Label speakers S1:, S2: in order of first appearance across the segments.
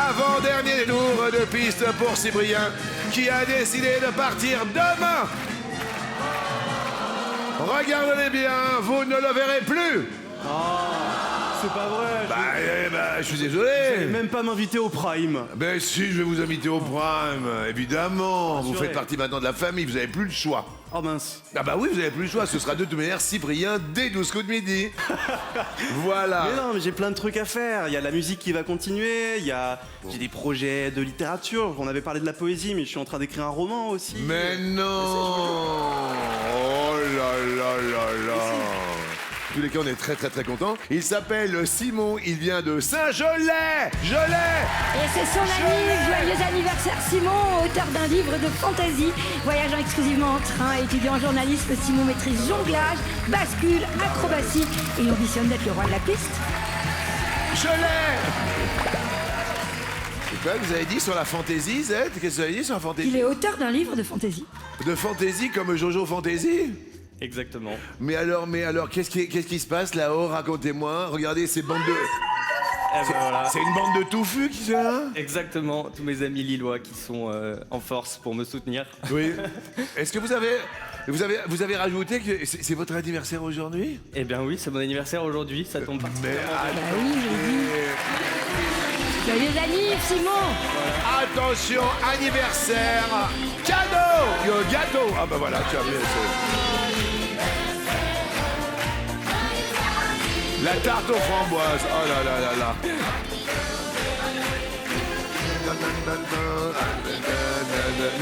S1: Avant-dernier tour de piste pour Cyprien, qui a décidé de partir demain. Regardez bien, vous ne le verrez plus.
S2: C'est pas vrai.
S1: Je suis
S2: Vous allez
S1: désolé.
S2: même pas m'inviter au Prime.
S1: Ben si, je vais vous inviter au Prime, évidemment. Vous
S2: Rassurez.
S1: faites partie maintenant de la famille, vous n'avez plus le choix.
S2: Oh mince.
S1: Ah bah oui, vous n'avez plus le choix, ce sera de toute manière Cyprien dès 12 coups de midi. Voilà.
S2: Mais non, mais j'ai plein de trucs à faire. Il y a la musique qui va continuer, j'ai des projets de littérature. On avait parlé de la poésie, mais je suis en train d'écrire un roman aussi.
S1: Mais non. Oh là là là là. En tous les cas, on est très très très contents. Il s'appelle Simon, il vient de Saint-Gelais. Gelais.
S3: Et c'est son ami, joyeux anniversaire Simon, auteur d'un livre de fantasy. Voyageant exclusivement en train, étudiant en journalisme, Simon maîtrise jonglage, bascule, acrobatie et ambitionne d'être le roi de la piste.
S1: Gelais. C'est quoi que vous avez dit sur la fantaisie, Z? Qu'est-ce que vous avez dit sur la fantaisie?
S3: Il est auteur d'un livre de fantasy.
S1: De fantaisie comme Jojo Fantasy?
S2: Exactement.
S1: Mais alors, qu'est-ce qui se passe là-haut? Racontez-moi. Regardez ces bandes de...
S2: Eh ben voilà.
S1: C'est une bande de touffus qui sont là?
S2: Exactement, tous mes amis lillois qui sont en force pour me soutenir.
S1: Oui. Est-ce que vous avez rajouté que c'est votre anniversaire aujourd'hui?
S2: Eh bien oui, c'est mon anniversaire aujourd'hui, ça tombe particulièrement bien.
S3: Bah oui, j'ai dit. Joyeux anniversaire Simon.
S1: Attention, anniversaire, cadeau, le gâteau. Ah bah voilà, tu as bien ça. La tarte aux framboises. Oh là là là là.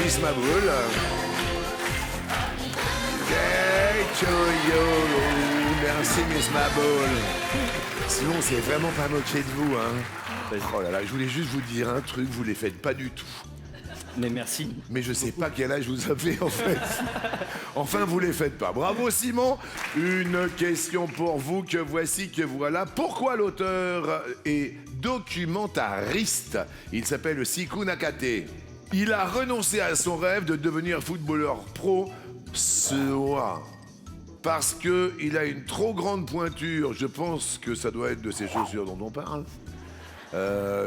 S1: Miss Maboul. Day to you. Merci Miss Maboul. Sinon, c'est vraiment pas moqué de vous, hein. Oh là là, je voulais juste vous dire un truc, vous les faites pas du tout.
S2: Mais merci.
S1: Mais je sais pas quel âge vous avez en fait. Enfin, vous les faites pas. Bravo Simon. Une question pour vous que voici, que voilà. Pourquoi l'auteur est documentariste? Il s'appelle Siku Nakate. Il a renoncé à son rêve de devenir footballeur pro, soit parce que il a une trop grande pointure. Je pense que ça doit être de ces chaussures dont on parle.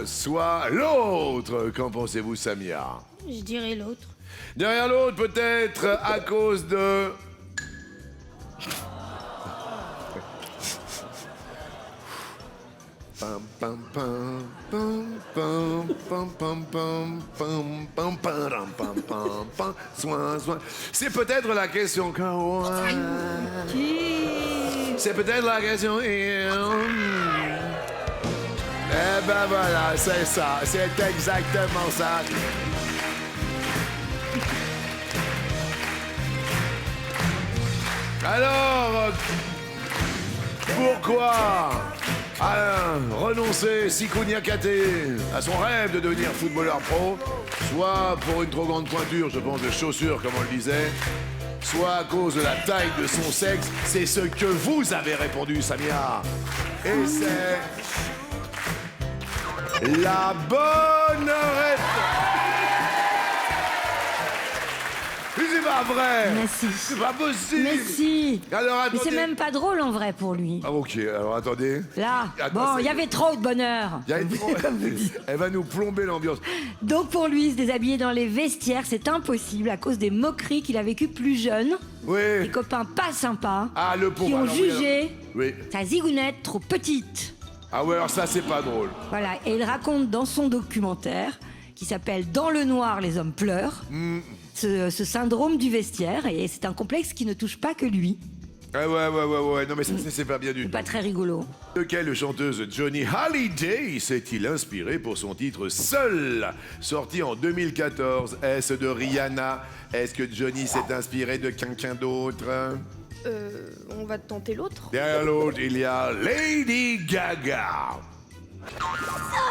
S1: Soit l'autre. Qu'en pensez-vous, Samia?
S4: Je dirais l'autre.
S1: Derrière l'autre, peut-être à cause de... Pam, pam, pam, pam, pam, pam, pam, pam, pam, pam, pam, pam, pam, pam, soin, soin. C'est peut-être la question kawaii. C'est peut-être la question... Eh ben voilà, c'est ça, c'est exactement ça. Alors, pourquoi renoncer Siku Nakate à son rêve de devenir footballeur pro, soit pour une trop grande pointure, je pense, de chaussures, comme on le disait, soit à cause de la taille de son sexe? C'est ce que vous avez répondu, Samia. Et c'est... la bonne réponse. Mais c'est pas vrai.
S3: Merci.
S1: C'est pas possible.
S3: Merci.
S1: Alors
S3: Mais
S1: attendez.
S3: c'est même pas drôle en vrai pour lui.
S1: Ah ok, alors attendez.
S3: Là,
S1: Attends,
S3: bon,
S1: ça
S3: il y avait trop de bonheur.
S1: Il y a une... Elle va nous plomber l'ambiance.
S3: Donc pour lui, se déshabiller dans les vestiaires, c'est impossible à cause des moqueries qu'il a vécues plus jeune. Des
S1: Oui.
S3: copains pas sympas
S1: Ah, le pauvre.
S3: qui ont
S1: alors, oui,
S3: jugé
S1: alors. Oui.
S3: sa zigounette trop petite.
S1: Ah ouais, alors ça, c'est pas drôle.
S3: Voilà, et il raconte dans son documentaire, qui s'appelle Dans le noir, les hommes pleurent, ce syndrome du vestiaire, et c'est un complexe qui ne touche pas que lui.
S1: Ah ouais. Non, mais ça, c'est pas bien du
S3: C'est
S1: tout.
S3: pas très rigolo.
S1: De quelle chanteuse Johnny Hallyday s'est-il inspiré pour son titre Seul, sorti en 2014? Est-ce de Rihanna? Est-ce que Johnny s'est inspiré de quelqu'un d'autre?
S4: On va tenter l'autre.
S1: Derrière l'autre, il y a Lady Gaga.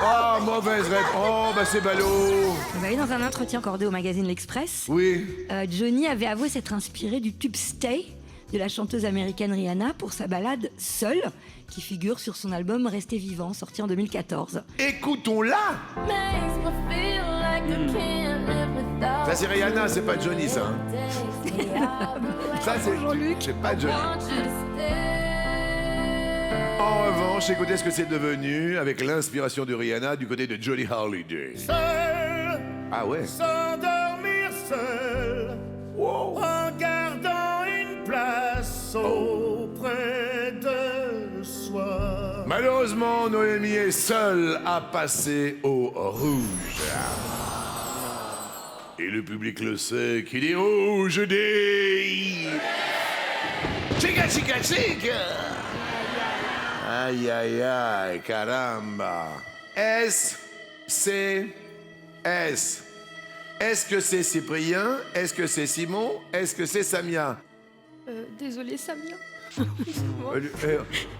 S1: Oh, mauvaise réponse. Oh, bah c'est ballot.
S3: Vous voyez, dans un entretien accordé au magazine L'Express,
S1: Oui.
S3: Johnny avait avoué s'être inspiré du tube Stay de la chanteuse américaine Rihanna pour sa ballade Seul, qui figure sur son album Rester vivant, sorti en 2014.
S1: Écoutons-la. Ça, c'est Rihanna, c'est pas Johnny, ça. Ça, c'est...
S3: Jean-Luc.
S1: C'est pas Johnny. En revanche, écoutez ce que c'est devenu avec l'inspiration de Rihanna du côté de Jolie Holiday.
S5: Seul,
S1: Ah ouais.
S5: s'endormir seul, en gardant une place auprès de soi.
S1: Malheureusement, Noémie est seule à passer au rouge. Et le public le sait qu'il est rouge des... Chica, chica, chica. Aïe, aïe, aïe, caramba. S, C, S. Est-ce que c'est Cyprien? Est-ce que c'est Simon? Est-ce que c'est Samia?
S4: Désolée, Samia.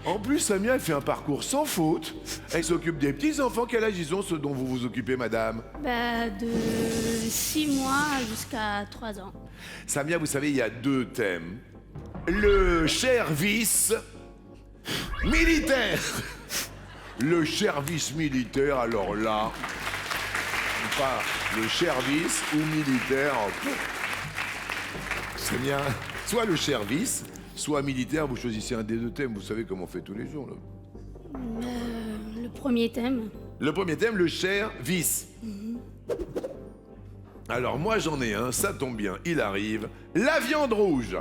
S1: En plus, Samia, elle fait un parcours sans faute. Elle s'occupe des petits-enfants. Quel âge ils ont, ceux dont vous vous occupez, madame?
S6: Bah, de 6 mois jusqu'à 3 ans.
S1: Samia, vous savez, il y a 2 thèmes. Le service militaire. Le service militaire, alors là... Pas le service ou militaire. Samia, soit le service, soit militaire, vous choisissez un des 2 thèmes. Vous savez comment on fait tous les jours, là.
S6: Le premier thème.
S1: Le premier thème, le service. Alors moi j'en ai un, ça tombe bien, il arrive. La viande rouge.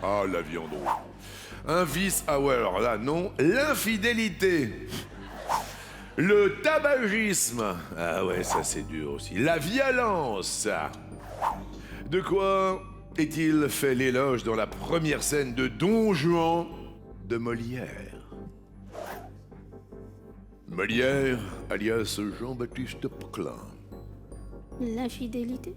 S1: Ah, la viande rouge. Un vice, ah ouais, alors là, non. L'infidélité. Le tabagisme. Ah ouais, ça c'est dur aussi. La violence. De quoi est-il fait l'éloge dans la première scène de Don Juan de Molière? Molière, alias Jean-Baptiste Poquelin.
S6: L'infidélité.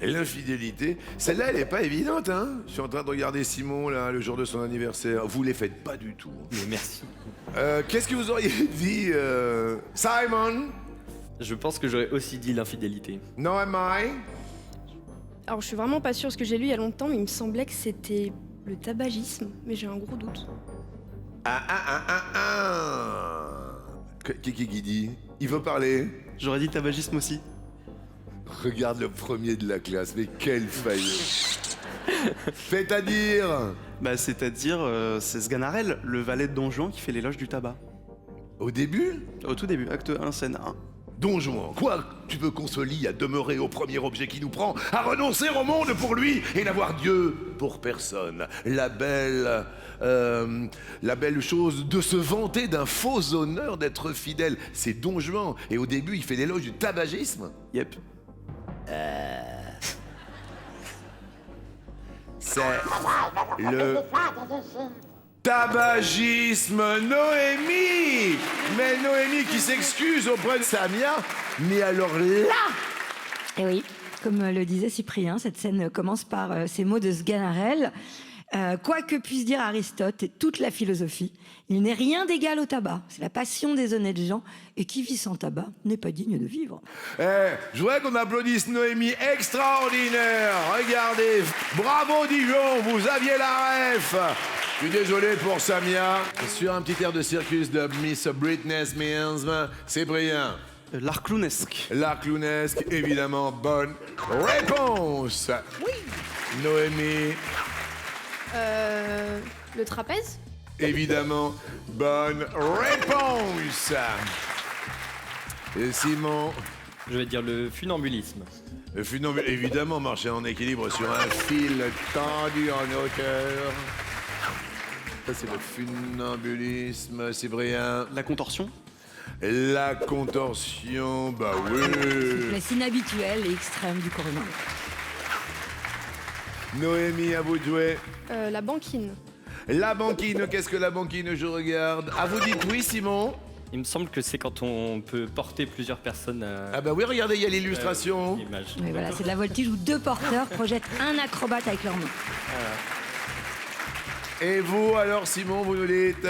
S1: Et l'infidélité, celle-là, elle est pas évidente, hein? Je suis en train de regarder Simon, là, le jour de son anniversaire. Vous les faites pas du tout.
S7: Mais merci.
S1: Qu'est-ce que vous auriez dit, Simon?
S7: Je pense que j'aurais aussi dit l'infidélité.
S1: No am I?
S4: Alors, je suis vraiment pas sûre, ce que j'ai lu il y a longtemps, mais il me semblait que c'était le tabagisme. Mais j'ai un gros doute.
S1: Qui dit? Il veut parler?
S2: J'aurais dit tabagisme aussi.
S1: Regarde le premier de la classe, mais quel faillot. C'est-à-dire?
S2: Bah, c'est-à-dire, c'est Sganarelle, le valet de Don Juan, qui fait l'éloge du tabac.
S1: Au début?
S2: Au tout début, acte 1, scène 1.
S1: Don Juan, quoi tu veux qu'on se lie à demeurer au premier objet qui nous prend, à renoncer au monde pour lui et n'avoir Dieu pour personne. La belle chose de se vanter d'un faux honneur d'être fidèle, c'est Don Juan. Et au début, il fait l'éloge du tabagisme.
S2: Yep.
S1: C'est le tabagisme. Noémie! Mais Noémie qui s'excuse auprès de Samia. Mais alors là...
S3: Et oui, comme le disait Cyprien, cette scène commence par ces mots de Sganarelle. Quoi que puisse dire Aristote et toute la philosophie, il n'est rien d'égal au tabac. C'est la passion des honnêtes gens, et qui vit sans tabac n'est pas digne de vivre.
S1: Je voudrais qu'on applaudisse Noémie, extraordinaire. Regardez, bravo Dijon, vous aviez la ref. Je suis désolé pour Samia. Sur un petit air de circus de Miss Britney Spears, c'est brillant.
S2: L'art clownesque.
S1: L'art clownesque, évidemment, bonne réponse. Oui. Noémie,
S4: Le trapèze.
S1: évidemment, bonne réponse. Et Simon,
S7: Je vais dire le funambulisme.
S1: le funambule, évidemment, marcher en équilibre sur un fil tendu en hauteur. Ça, c'est le funambulisme, c'est brillant.
S2: La contorsion.
S1: La contorsion, bah oui.
S3: Souplesse inhabituelle et extrême du corps humain.
S1: Noémie, à vous de jouer.
S4: La banquine.
S1: La banquine, qu'est-ce que la banquine? Je regarde. Ah, vous dites oui, Simon?
S7: Il me semble que c'est quand on peut porter plusieurs personnes à
S1: Ah bah oui, regardez, il y a l'illustration.
S7: l'image.
S3: Oui, voilà, c'est de la voltige où 2 porteurs projettent un acrobate avec leurs mains.
S1: Et vous, alors, Simon, vous nous dites?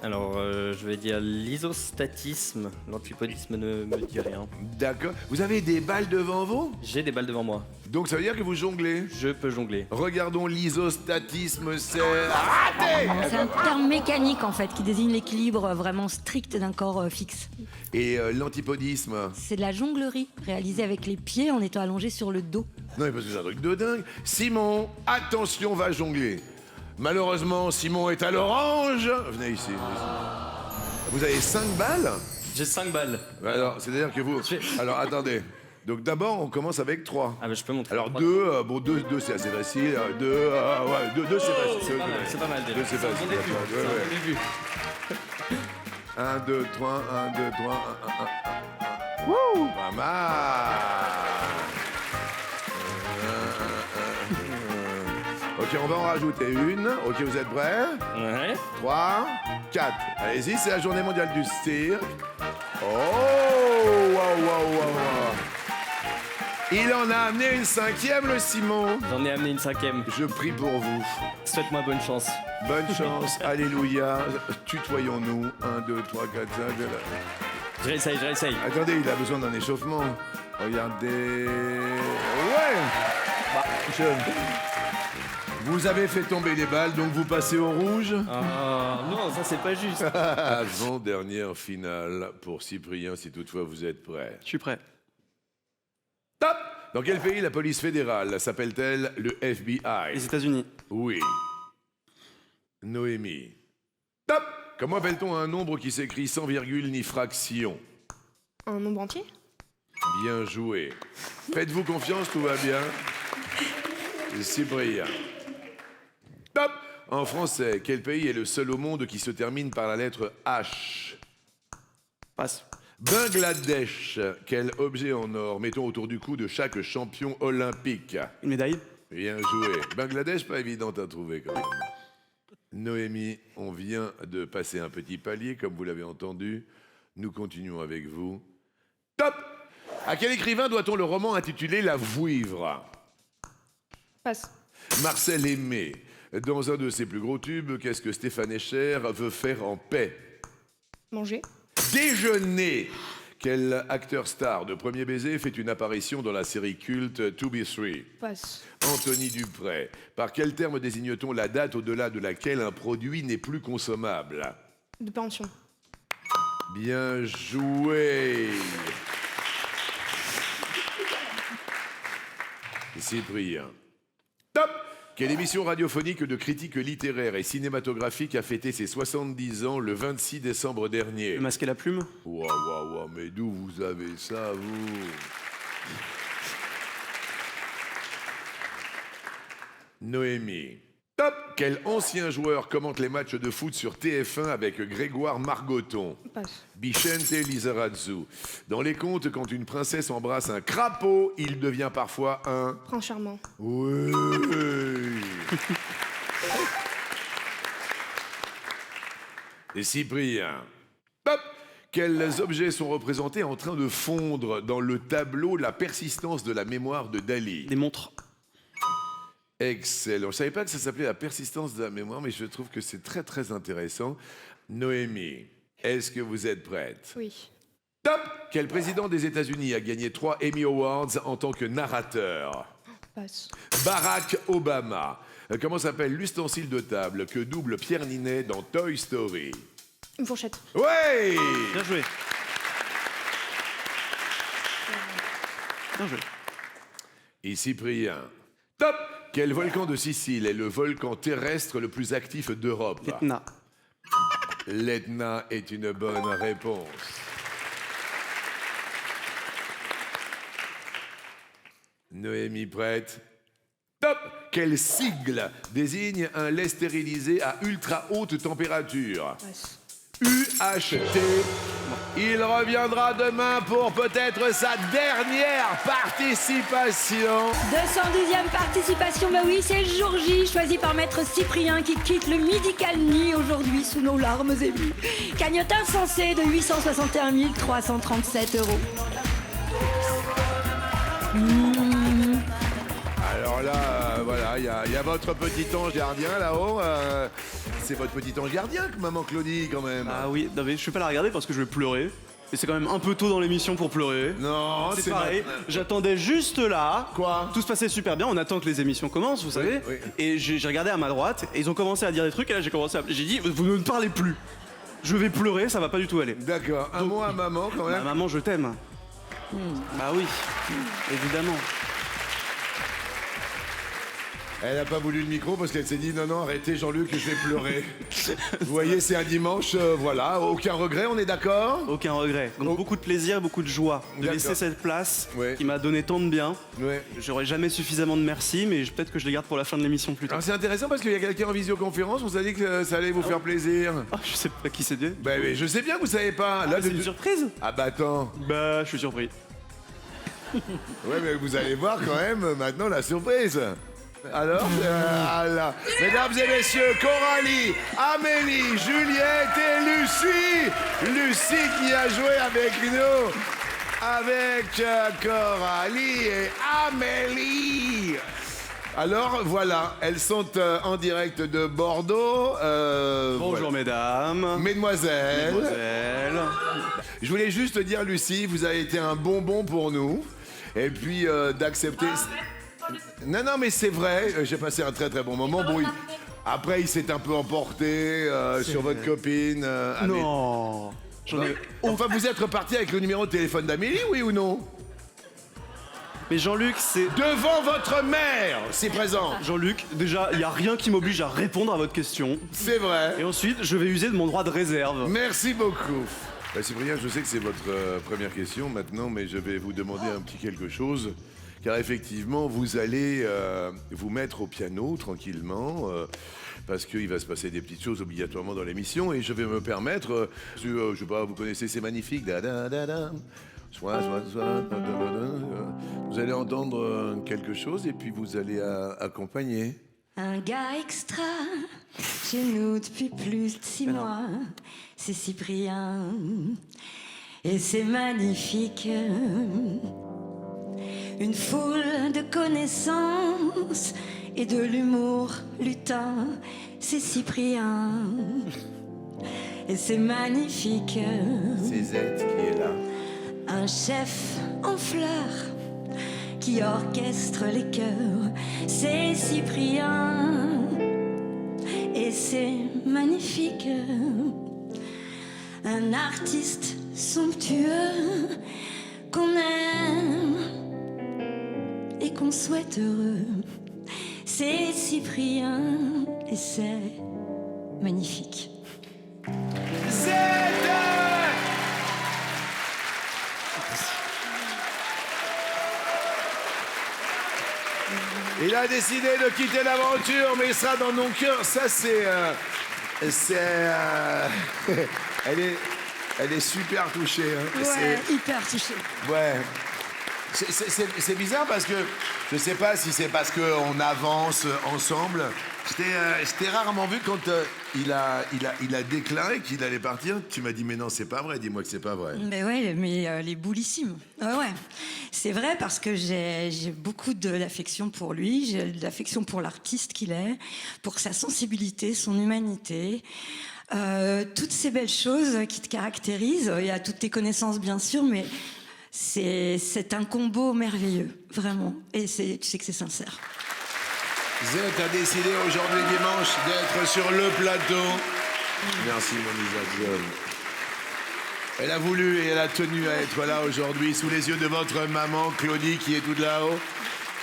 S7: Alors, je vais dire l'isostatisme. L'antipodisme ne me dit rien.
S1: D'accord. Vous avez des balles devant vous?
S7: J'ai des balles devant moi.
S1: Donc ça veut dire que vous jonglez?
S7: Je peux jongler.
S1: Regardons l'isostatisme, c'est... Raté!
S3: C'est un terme mécanique en fait qui désigne l'équilibre vraiment strict d'un corps fixe.
S1: Et l'antipodisme?
S3: C'est de la jonglerie réalisée avec les pieds en étant allongé sur le dos.
S1: Non, mais parce que c'est un truc de dingue. Simon, attention, va jongler. Malheureusement, Simon est à l'orange. Venez ici. Vous avez 5 balles?
S7: J'ai 5 balles.
S1: Alors, c'est-à-dire que vous... Alors, attendez. Donc d'abord, on commence avec 3.
S7: Ah bah je peux montrer.
S1: Alors 2, bon 2 c'est assez facile. 2 c'est facile.
S7: C'est pas mal déjà.
S1: 2 c'est
S7: C'est un
S1: facile.
S7: bon début.
S1: Ouais,
S7: C'est un
S1: ouais.
S7: bon début.
S1: 1, 2, 3, 1, 2, 3, 1, 1, 1. Wouh! Pas mal. Ok, on va en rajouter une. Ok, vous êtes prêts?
S7: Ouais.
S1: 3, 4. Allez-y, c'est la journée mondiale du cirque. Oh! Waouh, waouh, waouh! Il en a amené une 5e, le Simon.
S7: J'en ai amené une 5e.
S1: Je prie pour vous.
S7: Souhaite-moi bonne chance.
S1: Bonne chance, alléluia. Tutoyons-nous. 1, 2, 3, 4, 5.
S7: Je réessaye.
S1: Attendez, il a besoin d'un échauffement. Regardez. Ouais! Vous avez fait tomber les balles, donc vous passez au rouge.
S7: Ah non, ça c'est pas juste.
S1: Avant-dernière finale pour Cyprien, si toutefois vous êtes prêts.
S2: Je suis prêt.
S1: Top! Dans quel pays la police fédérale s'appelle-t-elle le FBI?
S2: Les États-Unis.
S1: Oui. Noémie. Top! Comment appelle-t-on un nombre qui s'écrit sans virgule ni fraction?
S4: Un nombre entier?
S1: Bien joué. Faites-vous confiance, tout va bien. Cyprien. Top! En français, quel pays est le seul au monde qui se termine par la lettre H?
S2: Passe.
S1: Bangladesh. Quel objet en or mettons autour du cou de chaque champion olympique?
S2: Une médaille.
S1: Bien joué. Bangladesh, pas évident à trouver quand même. Noémie, on vient de passer un petit palier, comme vous l'avez entendu. Nous continuons avec vous. Top! À quel écrivain doit-on le roman intitulé La Vouivre?
S4: Passe.
S1: Marcel Aimé. Dans un de ses plus gros tubes, qu'est-ce que Stéphane Echer veut faire en paix?
S4: Manger.
S1: Déjeuner. Quel acteur star de Premier Baiser fait une apparition dans la série culte To Be Three?
S4: Passe.
S1: Anthony Dupré. Par quel terme désigne-t-on la date au-delà de laquelle un produit n'est plus consommable?
S4: De pension.
S1: Bien joué. Cyprien. Top! Quelle émission radiophonique de critique littéraire et cinématographique a fêté ses 70 ans le 26 décembre dernier?
S2: Le masque et la plume.
S1: Waouh, waouh, waouh, mais d'où vous avez ça, vous? Noémie. Top! Quel ancien joueur commente les matchs de foot sur TF1 avec Grégoire Margoton?
S4: Passe.
S1: Vicente Lizarazu. Dans les contes, quand une princesse embrasse un crapaud, il devient parfois un...
S4: Prince charmant.
S1: Oui. Et Cyprien. Top! Quels objets sont représentés en train de fondre dans le tableau La persistance de la mémoire de Dali?
S2: Des montres.
S1: Excellent. Je ne savais pas que ça s'appelait La persistance de la mémoire, mais je trouve que c'est très très intéressant. Noémie, est-ce que vous êtes prête?
S4: Oui.
S1: Top! Quel président des États-Unis a gagné 3 Emmy Awards en tant que narrateur?
S4: Passe.
S1: Barack Obama. Comment s'appelle l'ustensile de table que double Pierre Ninet dans Toy Story?
S4: Une fourchette.
S1: Ouais!
S2: Bien joué. Bien joué.
S1: Et Cyprien. Top! Quel volcan de Sicile est le volcan terrestre le plus actif d'Europe?
S2: L'Etna.
S1: L'Etna est une bonne réponse. Noémie prête? Top! Quel sigle désigne un lait stérilisé à ultra haute température?
S4: Passe.
S1: UHT. Il reviendra demain pour peut-être sa dernière participation.
S3: 212e participation, bah oui, c'est le jour J, choisi par Maître Cyprien qui quitte le Midi-Calny aujourd'hui sous nos larmes émues. Cagnotte insensée de 861 337 €.
S1: Alors là, voilà, il y a votre petit ange gardien là-haut. C'est votre petit ange gardien, maman Claudie, quand même.
S2: Ah oui, non mais je vais pas la regarder parce que je vais pleurer. Et c'est quand même un peu tôt dans l'émission pour pleurer.
S1: Non,
S2: C'est pareil. J'attendais juste là.
S1: Quoi?
S2: Tout se passait super bien. On attend que les émissions commencent, vous savez.
S1: oui.
S2: Et j'ai regardé à ma droite et ils ont commencé à dire des trucs. Et là, j'ai commencé à. J'ai dit, vous ne me parlez plus. Je vais pleurer, ça va pas du tout aller.
S1: D'accord. Un mot à maman, quand
S2: Bah,
S1: même.
S2: maman, je t'aime. Bah oui, évidemment.
S1: Elle n'a pas voulu le micro parce qu'elle s'est dit non, arrêtez Jean-Luc, je vais pleurer. Vous voyez, c'est un dimanche, voilà, aucun regret, on est d'accord?
S2: Aucun regret. Donc beaucoup de plaisir, beaucoup de joie de
S1: D'accord.
S2: laisser cette place
S1: Ouais.
S2: qui m'a donné tant de bien.
S1: Ouais.
S2: J'aurai jamais suffisamment de merci, mais peut-être que je les garde pour la fin de l'émission plus tard.
S1: Alors c'est intéressant parce qu'il y a quelqu'un en visioconférence, vous avez dit que ça allait vous faire plaisir.
S2: Ah, je sais pas qui c'est Dieu.
S1: Ben mais je sais bien que vous savez pas. Là,
S2: C'est une surprise.
S1: Ah bah attends.
S2: Bah, je suis surpris.
S1: Ouais, mais vous allez voir quand même maintenant la surprise. Alors, voilà. Mesdames et messieurs, Coralie, Amélie, Juliette et Lucie. Lucie qui a joué avec nous. Avec Coralie et Amélie. Alors voilà, elles sont en direct de Bordeaux.
S2: Bonjour mesdames.
S1: Mesdemoiselles.
S2: Mesdemoiselles.
S1: Je voulais juste dire, Lucie, vous avez été un bonbon pour nous. Et puis d'accepter. Non, mais c'est vrai, j'ai passé un très très bon moment. Bon, après, il s'est un peu emporté sur votre copine.
S2: Non. J'en ai...
S1: Enfin, vous êtes reparti avec le numéro de téléphone d'Amélie, oui ou non?
S2: Mais Jean-Luc, c'est...
S1: Devant votre mère, c'est présent.
S2: Jean-Luc, déjà, il n'y a rien qui m'oblige à répondre à votre question.
S1: C'est vrai.
S2: Et ensuite, je vais user de mon droit de réserve.
S1: Merci beaucoup. Bah, Cyprien, je sais que c'est votre première question maintenant, mais je vais vous demander un petit quelque chose. Car effectivement, vous allez vous mettre au piano tranquillement, parce qu'il va se passer des petites choses obligatoirement dans l'émission, et je vais me permettre, je sais pas, vous connaissez C'est Magnifique, da, da, da, da. Soit, vous allez entendre quelque chose et puis vous allez accompagner.
S3: Un gars extra, chez nous depuis plus de 6 mois, c'est Cyprien, et c'est magnifique. Une foule de connaissances et de l'humour lutin, c'est Cyprien, et c'est magnifique.
S1: C'est Z qui est là.
S3: Un chef en fleurs qui orchestre les chœurs, c'est Cyprien, et c'est magnifique. Un artiste somptueux qu'on aime et qu'on souhaite heureux, c'est Cyprien, et c'est magnifique.
S1: Z! Il a décidé de quitter l'aventure, mais il sera dans nos cœurs. Ça, elle est super touchée. Hein.
S3: Ouais, hyper touchée.
S1: Ouais. C'est bizarre parce que je sais pas si c'est parce qu'on avance ensemble. Je t'ai rarement vu quand il a déclaré qu'il allait partir. Tu m'as dit mais non, c'est pas vrai. Dis-moi que c'est pas vrai.
S3: Mais ouais, mais les boulissimes. Ouais. C'est vrai parce que j'ai beaucoup d'affection pour lui, j'ai de l'affection pour l'artiste qu'il est, pour sa sensibilité, son humanité. Toutes ces belles choses qui te caractérisent. Il y a toutes tes connaissances bien sûr, mais c'est un combo merveilleux, vraiment. Et tu sais que c'est sincère.
S1: Z a décidé aujourd'hui dimanche d'être sur le plateau. Merci mon Isabelle. Elle a voulu et elle a tenu à être là aujourd'hui sous les yeux de votre maman Claudie qui est toute là-haut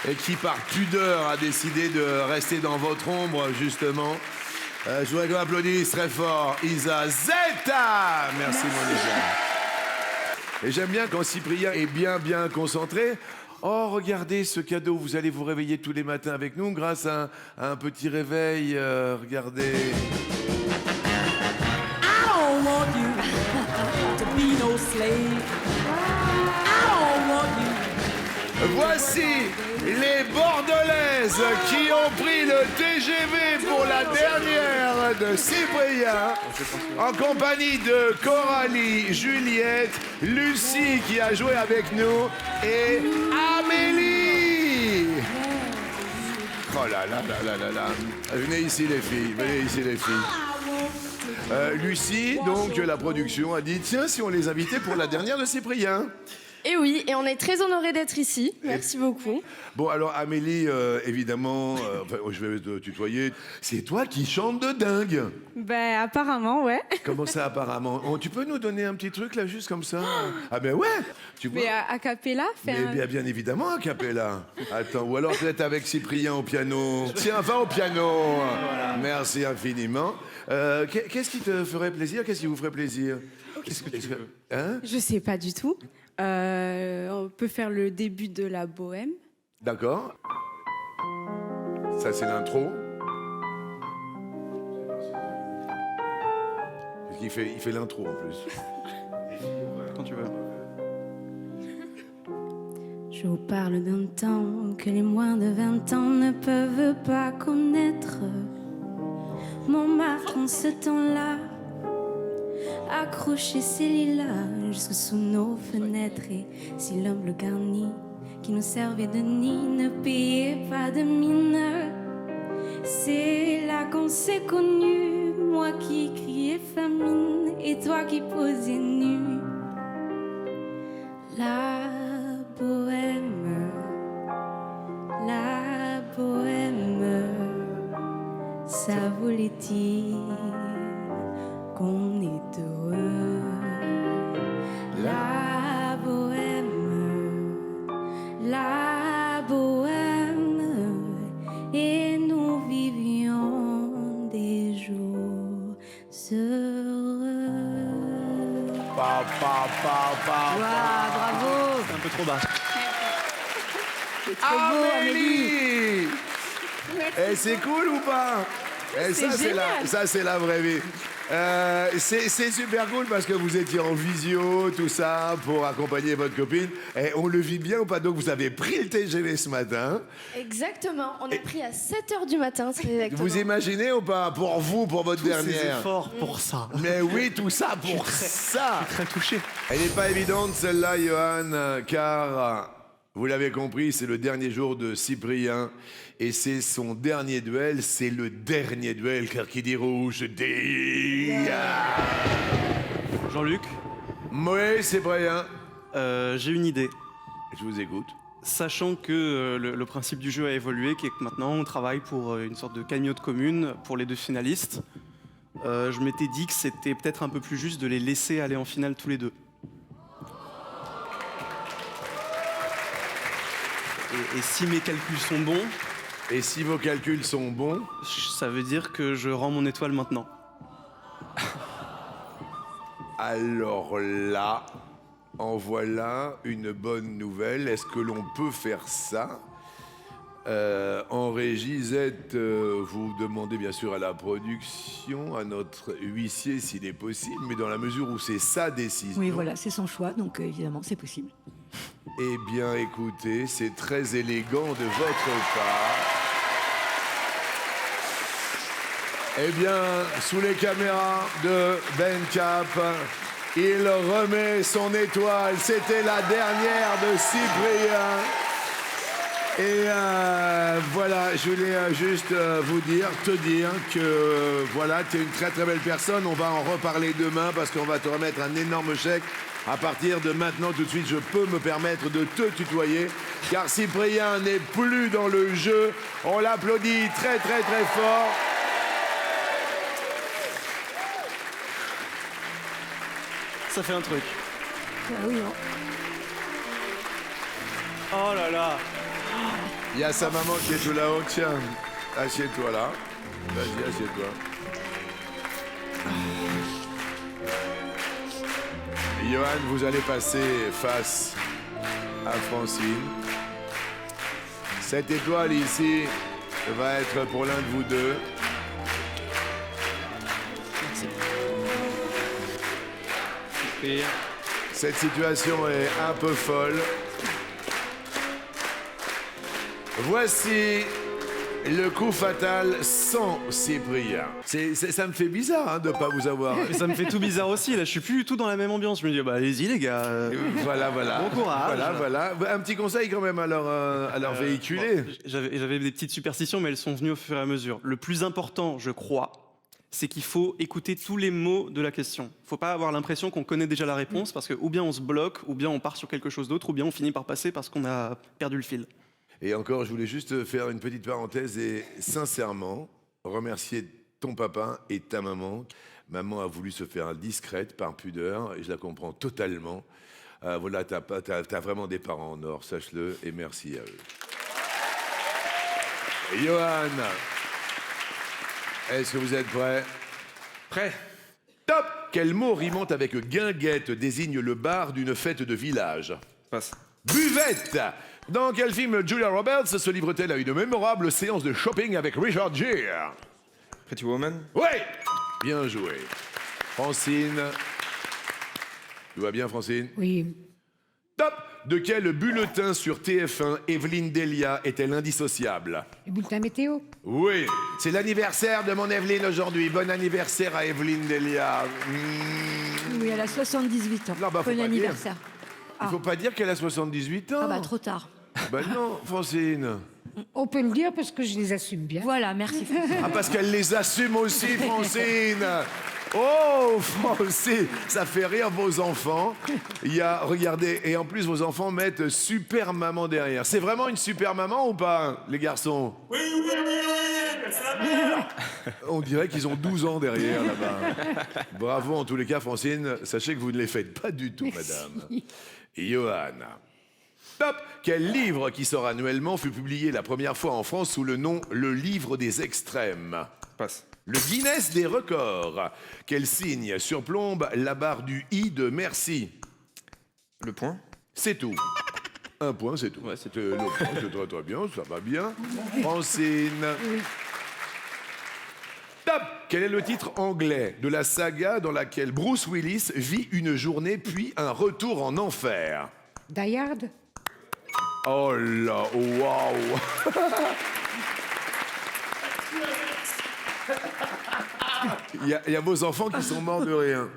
S1: et qui par pudeur a décidé de rester dans votre ombre justement. Je voudrais qu'on applaudisse très fort Isa Zeta. Merci mon Isa. Et j'aime bien quand Cyprien est bien concentré. Oh, regardez ce cadeau, vous allez vous réveiller tous les matins avec nous grâce à un petit réveil. Regardez.
S8: I don't want you to be no slave. I don't want you.
S1: Voici les Bordelaises qui ont pris le TGV pour la dernière de Cyprien en compagnie de Coralie, Juliette, Lucie qui a joué avec nous et Amélie. Oh là là là là là là. Venez ici les filles, venez ici les filles. Lucie, donc la production a dit tiens si on les invitait pour la dernière de Cyprien.
S4: Et oui, et on est très honorés d'être ici. Merci beaucoup.
S1: Bon, alors Amélie, évidemment, enfin, je vais te tutoyer. C'est toi qui chantes de dingue.
S9: Ben apparemment, ouais.
S1: Comment ça, apparemment? Oh, tu peux nous donner un petit truc, là, juste comme ça? Ah ben ouais, tu vois.
S9: Mais a cappella,
S1: Mais bien évidemment, a cappella. Attends, ou alors peut-être avec Cyprien au piano. Tiens, va au piano. Voilà. Merci infiniment. Qu'est-ce qui te ferait plaisir? Qu'est-ce qui vous ferait plaisir? Qu'est-ce que tu veux? Hein?
S9: Je sais pas du tout. On peut faire le début de la bohème.
S1: D'accord. Ça, c'est l'intro. Il fait l'intro en plus.
S2: Quand tu veux.
S9: Je vous parle d'un temps que les moins de 20 ans ne peuvent pas connaître. Montmartre en ce temps-là accrochait ses lilas jusque sous nos fenêtres. Et si l'humble garni qui nous servait de nid ne payait pas de mine, c'est là qu'on s'est connus. Moi qui criais famine et toi qui posais nu. La bohème, ça voulait dire qu'on est heureux. La bohème, et nous vivions des jours heureux.
S3: Bravo.
S2: C'est un peu trop bas.
S3: C'est trop beau, Amélie.
S1: Eh, c'est cool ou pas? Eh, ça, c'est la vraie vie. C'est super cool parce que vous étiez en visio, tout ça, pour accompagner votre copine. Et on le vit bien ou pas? Donc, vous avez pris le TGV ce matin.
S4: Exactement, on a pris à 7h du matin, très exactement.
S1: Vous imaginez ou pas? Pour vous, pour votre
S2: Ces
S1: dernière.
S2: efforts pour ça.
S1: Mais oui, tout ça pour ça.
S2: Très touché.
S1: Elle n'est pas évidente, celle-là, Johan, car, vous l'avez compris, c'est le dernier jour de Cyprien. Et c'est son dernier duel, c'est le dernier duel, car qui dit rouge dit...
S2: Jean-Luc,
S1: Oui, Cyprien.
S2: j'ai une idée.
S1: Je vous écoute.
S2: Sachant que le principe du jeu a évolué, qui est que maintenant on travaille pour une sorte de cagnotte commune pour les deux finalistes, je m'étais dit que c'était peut-être un peu plus juste de les laisser aller en finale tous les deux. Et si mes calculs sont bons,
S1: Et si vos calculs sont bons,
S2: ça veut dire que je rends mon étoile maintenant.
S1: alors là, en voilà une bonne nouvelle. Est-ce que l'on peut faire ça? En régie Z, vous demandez bien sûr à la production, à notre huissier s'il est possible, mais dans la mesure où c'est sa décision.
S3: Oui, voilà, c'est son choix, donc évidemment, c'est possible.
S1: Eh bien, écoutez, c'est très élégant de votre part. Eh bien, sous les caméras de Ben Cap, il remet son étoile. C'était la dernière de Cyprien. Et voilà, je voulais juste te dire que voilà, tu es une très très belle personne. On va en reparler demain parce qu'on va te remettre un énorme chèque. À partir de maintenant, tout de suite, je peux me permettre de te tutoyer, car Cyprien n'est plus dans le jeu. On l'applaudit très très très fort.
S2: Ça fait un truc.
S3: Ah oui, hein.
S2: Oh là là.
S1: Il y a sa maman qui est tout là-haut. Tiens, assieds-toi là. Vas-y, assieds-toi. Johan, vous allez passer face à Francine. Cette étoile ici va être pour l'un de vous deux.
S2: Et
S1: Cette situation est un peu folle. Voici le coup fatal sans Cyprien. Ça me fait bizarre de ne pas vous avoir.
S2: mais ça me fait tout bizarre aussi. Là, je suis plus du tout dans la même ambiance. Je me dis, bah allez-y les gars.
S1: Voilà.
S2: Bon courage.
S1: Voilà. Un petit conseil quand même à leur véhiculer.
S2: Bon, j'avais des petites superstitions, mais elles sont venues au fur et à mesure. Le plus important, je crois, c'est qu'il faut écouter tous les mots de la question. Il ne faut pas avoir l'impression qu'on connaît déjà la réponse, parce que ou bien on se bloque, ou bien on part sur quelque chose d'autre, ou bien on finit par passer parce qu'on a perdu le fil.
S1: Et encore, je voulais juste faire une petite parenthèse et sincèrement remercier ton papa et ta maman. Maman a voulu se faire discrète par pudeur et je la comprends totalement. Voilà, t'as vraiment des parents en or, sache-le, et merci à eux. Et Johan, est-ce que vous êtes prêts?
S10: Prêt.
S1: Top! Quel mot rimant avec guinguette désigne le bar d'une fête de village?
S10: Passe.
S1: Buvette! Dans quel film Julia Roberts se livre-t-elle à une mémorable séance de shopping avec Richard Gere?
S10: Pretty Woman.
S1: Ouais! Bien joué. Francine. Tout va bien, Francine?
S3: Oui.
S1: Top! De quel bulletin sur TF1 Evelyne Delia est-elle indissociable?
S3: Le bulletin météo.
S1: Oui, c'est l'anniversaire de mon Evelyne aujourd'hui. Bon anniversaire à Evelyne Delia.
S3: Oui, elle a 78 ans.
S1: Non, bah, faut
S3: bon
S1: pas
S3: anniversaire.
S1: Il faut pas dire qu'elle a 78 ans.
S3: Ah bah trop tard.
S1: Bah non, Francine.
S11: On peut le dire parce que je les assume bien.
S3: Voilà, merci.
S1: Ah, parce qu'elle les assume aussi, Francine. Oh, Francine, ça fait rire vos enfants. Il y a, regardez, et en plus vos enfants mettent super maman derrière. C'est vraiment une super maman ou pas, les garçons?
S5: Oui, c'est la mère.
S1: On dirait qu'ils ont 12 ans derrière là-bas. Bravo en tous les cas, Francine. Sachez que vous ne les faites pas du tout, madame. Et Johan. Top! Quel livre qui sort annuellement fut publié la première fois en France sous le nom Le Livre des Extrêmes?
S10: Passe.
S1: Le Guinness des records. Quel signe surplombe la barre du I de merci?
S10: Le point.
S1: C'est tout. Un point, c'est tout. Ouais, c'était le point, c'est très très bien, ça va bien. Francine. Top! Quel est le titre anglais de la saga dans laquelle Bruce Willis vit une journée puis un retour en enfer?
S11: Die Hard.
S1: Oh là, waouh! Il y a vos enfants qui sont morts de rire.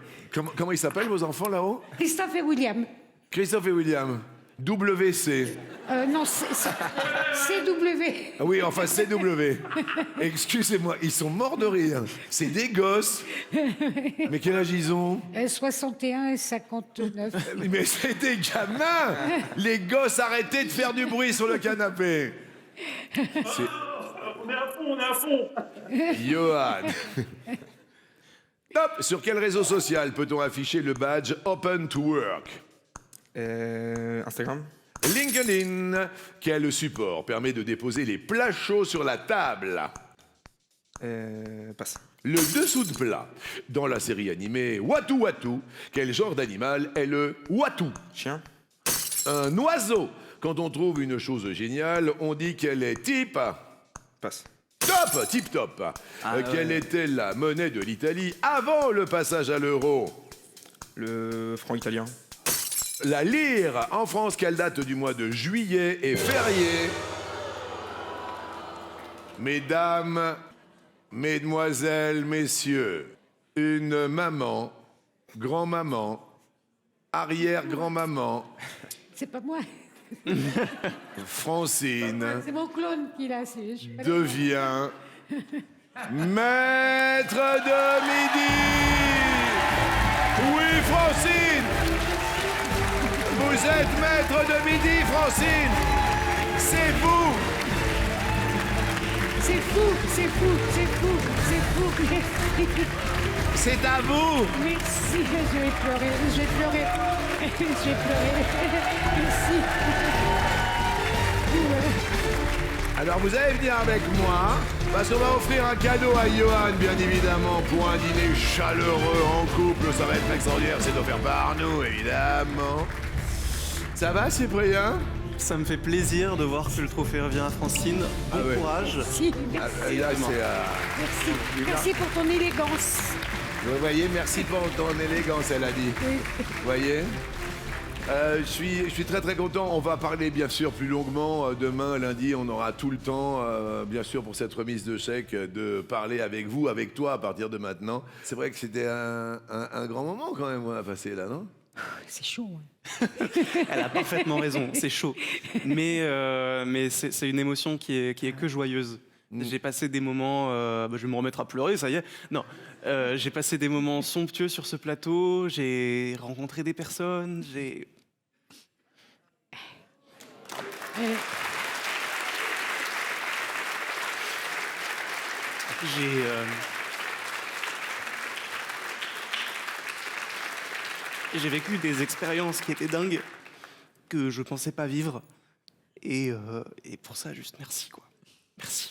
S1: Comment ils s'appellent vos enfants là-haut?
S11: Christophe et William.
S1: Christophe et William. WC.
S11: Non, CW.
S1: Ah oui, enfin CW. Excusez-moi, ils sont morts de rire. C'est des gosses. Mais quel âge ils ont?
S11: 61 et 59.
S1: Mais c'est des gamins. Les gosses, arrêtez de faire du bruit sur le canapé.
S5: On est à fond, on est à fond.
S1: Johan. Top. Sur quel réseau social peut-on afficher le badge Open to Work?
S10: Instagram.
S1: LinkedIn. Quel support permet de déposer les plats chauds sur la table?
S10: Passe.
S1: Le dessous de plat. Dans la série animée Watu Watu, quel genre d'animal est le Watu?
S10: Chien.
S1: Un oiseau. Quand on trouve une chose géniale, on dit qu'elle est type...
S10: Passe.
S1: Top, tip top. Quelle était la monnaie de l'Italie avant le passage à l'euro?
S10: Le franc italien.
S1: La lyre. En France, quelle date du mois de juillet est fériée? Mesdames, mesdemoiselles, messieurs, une maman, grand-maman, arrière-grand-maman,
S11: C'est pas moi.
S1: Francine,
S11: C'est mon clone qui l'a.
S1: devient maître de midi. Oui, Francine, vous êtes maître de midi, Francine. C'est vous.
S11: C'est fou, c'est fou, c'est fou, c'est fou.
S1: C'est à vous.
S11: Merci, je vais pleurer, je vais pleurer. Je vais pleurer. Merci.
S1: Alors vous allez venir avec moi, parce qu'on va offrir un cadeau à Johan, bien évidemment, pour un dîner chaleureux en couple. Ça va être extraordinaire, c'est offert par nous, évidemment. Ça va, Cyprien?
S2: Ça me fait plaisir de voir que le trophée revient à Francine. Bon
S1: Ah ouais.
S2: courage.
S11: Merci,
S1: Ah,
S11: merci.
S1: là, c'est,
S11: Merci. Merci pour ton élégance.
S1: vous voyez, merci pour ton élégance, elle a dit.
S11: Oui.
S1: Vous voyez? Je suis très très content. On va parler bien sûr plus longuement demain, lundi. On aura tout le temps, bien sûr, pour cette remise de chèque, de parler avec vous, avec toi à partir de maintenant. C'est vrai que c'était un grand moment quand même à passer là, non?
S11: C'est chaud.
S2: Elle a parfaitement raison, c'est chaud. Mais c'est une émotion qui est que joyeuse. J'ai passé des moments, je vais me remettre à pleurer, ça y est. Non, j'ai passé des moments somptueux sur ce plateau. J'ai rencontré des personnes. J'ai vécu des expériences qui étaient dingues que je pensais pas vivre. Et pour ça, juste merci, quoi. Merci.